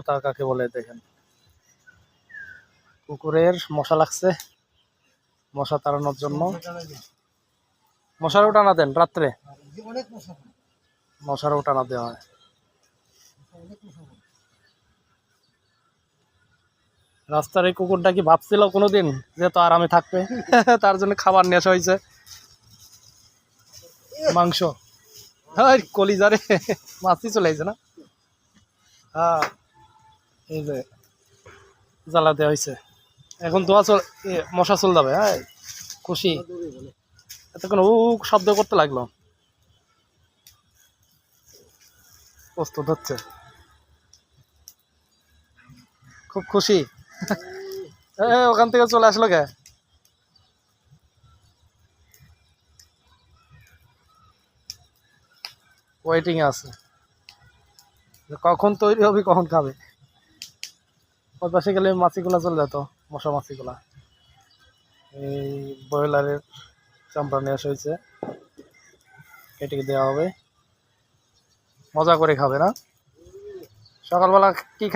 কথা কাকে বলে দেখেন। কুকুরের মশা লাগছে, মশা তাড়ানোর জন্য মশারও টানা দেন রাত্রে, মশারও টানা দেওয়া হয়। রাস্তার এই কুকুরটা কি ভাবছিল কোনোদিন যে তো আরামে থাকবে? তার জন্য খাবার নিয়ে আসা হয়েছে, মাংস। হ্যাঁ কলিজারে মাছই চলে আইছে না। হ্যাঁ এই যে জ্বালা দেওয়া হয়েছে, এখন ধোয়া মশা চল যাবে। হ্যাঁ খুশি, এতক্ষণ ও শব্দ করতে লাগলো, প্রস্তুত হচ্ছে, খুব খুশি। ওখান থেকে চলে আসলো কে? ওয়েটিং এ আছে, কখন তৈরি হবে কখন খাবে। ওই পাশে গেলে মাছিগুলা চলে যেত, মশা মাছিগুলা। এই ব্রয়লারের চামড়া নিয়ে আসা হয়েছে, কেটে দেওয়া হবে, মজা করে খাবে না। সকালবেলা কি